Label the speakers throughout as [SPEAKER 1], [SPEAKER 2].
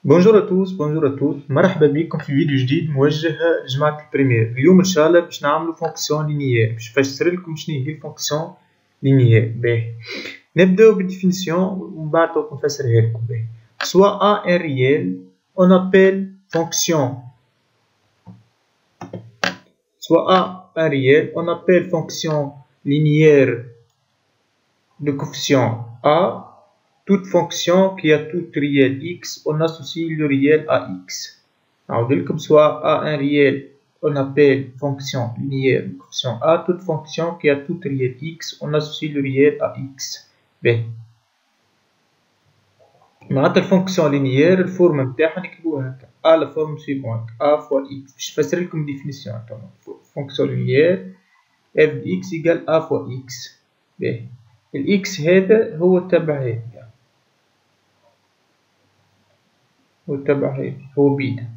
[SPEAKER 1] بونجور اتوس بونجور اتوس، مرحبا بكم في فيديو جديد موجه لجماعة البريمير. اليوم ان شاء الله باش نعملو فونكسيون لينيير، باش نفسر لكم شنو هي الفونكسيون لينيير. باهي نبداو بالديفينيسيون ومن بعد نفسرها لكم. باهي سوا ا ان ريال اون ابيل فونكسيون، سوا ا ان ريال اون ابيل فونكسيون لينيير de coefficient a. Toute fonction qui a tout réel x, on associe le réel à x. Alors, comme soit a un réel, on appelle fonction linéaire de coefficient a. Toute fonction qui a tout réel x, on associe le réel à x. B. معناتها الفونكسيون لينيير الفورمه نتاعها نكتبوها هكا a la forme suivante a fois x. باش نفسر لكم ديفينيسيون تاعها. فونكسيون لينيير f de x égale a fois x. ب. الاكس هذا هو تبع هذا، هو تبع هذا، هو بيتا.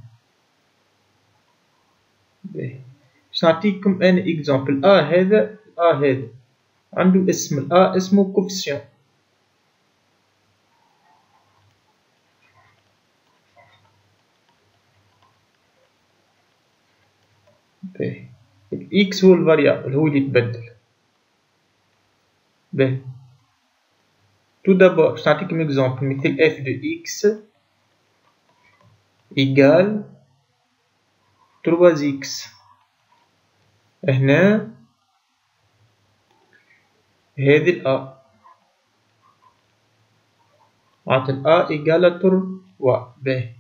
[SPEAKER 1] باش نعطيكم انا اكزامبل. هذا هذا عنده اسم، اسمه كوفيسيون. الاكس هو الفاريابل، هو اللي يتبدل. باهي تو دابور باش نعطيكم اكزامبل، مثل اف دو اكس ايكال 3 اكس. هنا هذه الأ معناتها الأ إيكال 3. باهي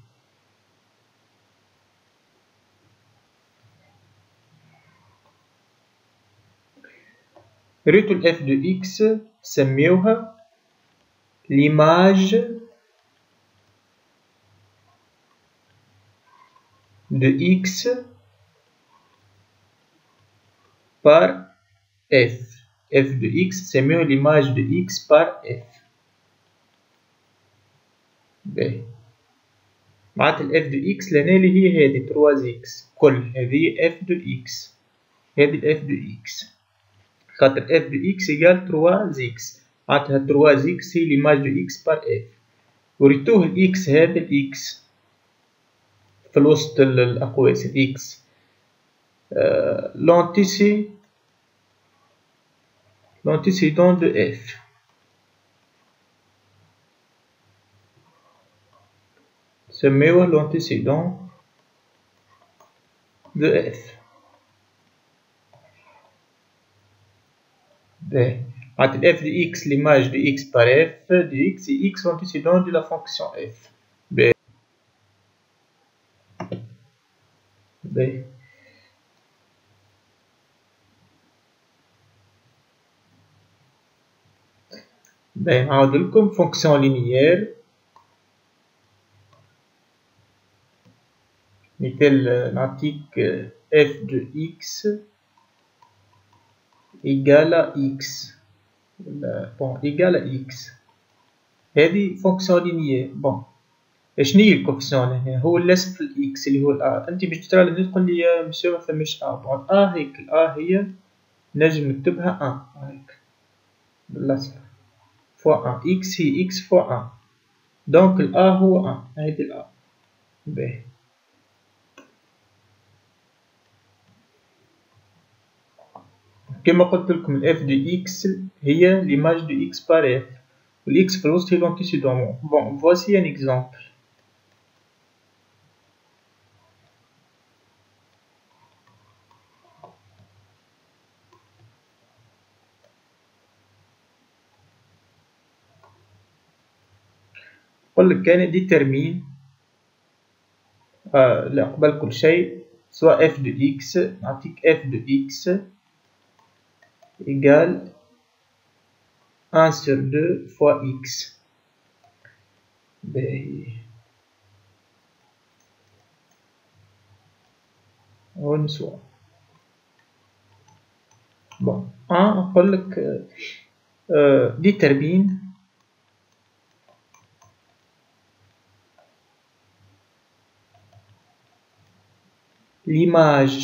[SPEAKER 1] ريتو الإف دو إكس سميوها ليماج دو إكس بار إف. إف دو إكس سميوها ليماج دو إكس بار إف. باهي معناتها الإف دو إكس لهنا اللي هي هادي 3 إكس كل، هذه إف دو إكس، هذه الإف دو إكس، خاطر إف دو إكس إيكال 3 إكس، معناتها 3 إكس هي ليماج دو إكس بار إف. وريتوه الإكس هذا الإكس في الوسط الأقواس الإكس l'antécédent de F. سميوه l'antécédent de F. معناتها F de X l'image de X par F de X et X l'antécédent de la fonction F. نعاود لكم فونكسيون لينيير. مثال نعطيك f de x égale à x، bon égale à x، هذه فونكسيون لينيير. بون شنو هي الكوفيسيون هنا؟ هو اللصق في الاكس اللي هو الأ. انت باش ترى لازم تقول لي يا مسيو ما فماش أ. بون هيك هي نجم نكتبها هيك باللصق فوا اكس هي اكس فوا دونك هو هذه الأ. باهي كما قلت لكم الاف دو اكس هي ليماج دو اكس بار اف، والاكس في الوسط هي لونتيسيدون. بون فواسي ان اكزامبل. نقول لك كان ديترمين لا قبل كل شيء سوا اف دو اكس، نعطيك اف دو اكس égale 1 sur 2 fois x. باهي هو نسوا. بون نقول لك ديترمين l'image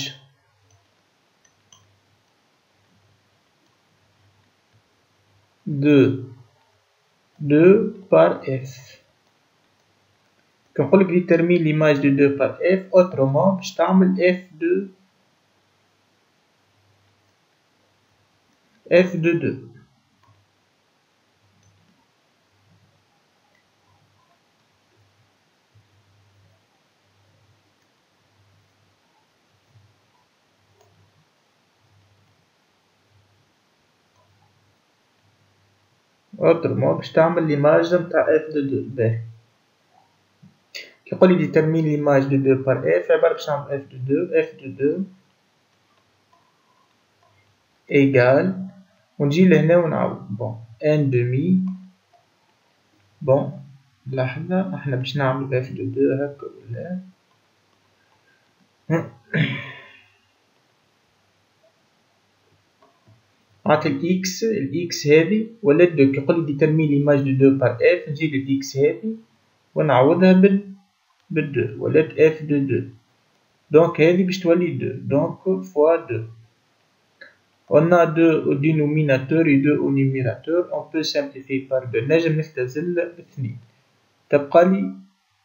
[SPEAKER 1] de 2 par f. كنقولك détermine l'image de 2 par f autrement باش تعمل f de 2. autrement باش تعمل l'image نتاع f de 2. باهي كيقولي détermine l'image de 2 par f عبارة باش نعمل f de 2 égale ونجي لهنا ونعاود بون ان دمي بون لحظة احنا باش نعمل اف دو 2 هكا ولا عطي الاكس هذه ولات دو كيقولي ديترمين ليماج دو 2 بار اف نجي للاكس هذه ونعوضها بالدو ولات اف دو 2 دونك هذه باش تولي 2 دونك فوا 2. On a 2 au dénominateur et 2 au numérateur. On peut simplifier par 2. نجم نختزل 2 تبقى لي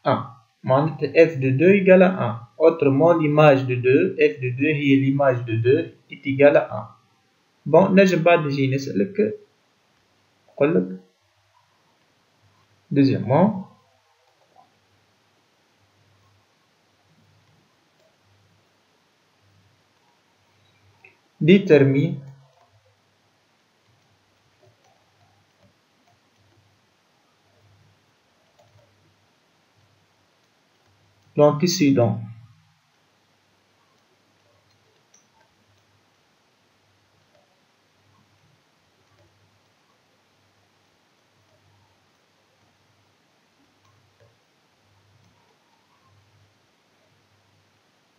[SPEAKER 1] 1 معناتها f de 2 égale à 1. Autrement l'image de 2 f de 2 هي l'image de 2 est égale à 1. Bon نجم بعد نجي نسألك نقولك deuxièmement détermine l'antécédent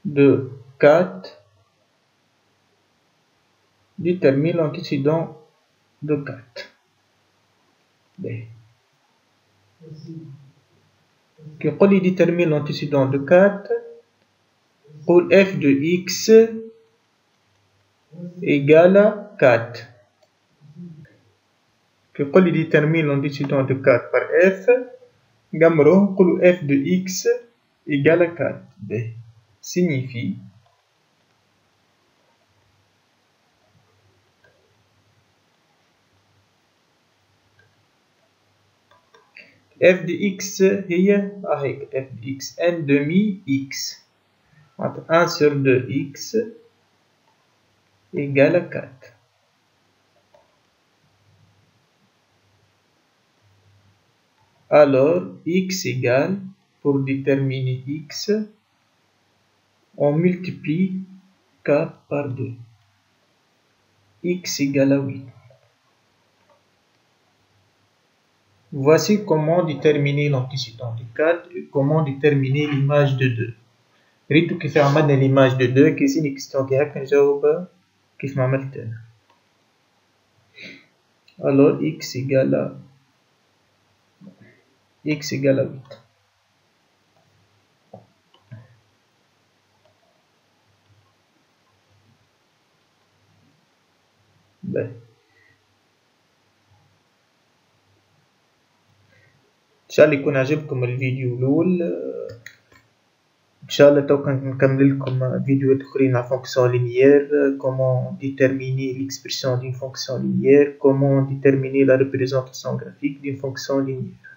[SPEAKER 1] de 4 détermine l'antécédent de 4. كيقول لي détermine l'antécédent de 4 قول f de x égale à 4. كيقول لي détermine l'antécédent de 4 par f نقمروه نقولو f de x égale à 4. signifie f de x هي هيك f de x n demi x معناتها 1 sur 2 x égale à 4. Alors x égale, pour déterminer x, on multiplie 4 par 2. X égale à 8. Voici comment déterminer l'antécédent de 4 et comment déterminer l'image de 2. ريتو كيف عملنا l'image de 2 كيسيني كيستيون كي هكا نجاوبها كيف ما عملت أنا. Alors x égale à 8. باهي ان شاء الله يكون عجبكم الفيديو الاول. ان شاء الله توكا نكمل لكم فيديوهات اخرين على فونكسيون لينيير comment déterminer l'expression d'une fonction linéaire comment déterminer la représentation graphique d'une fonction linéaire.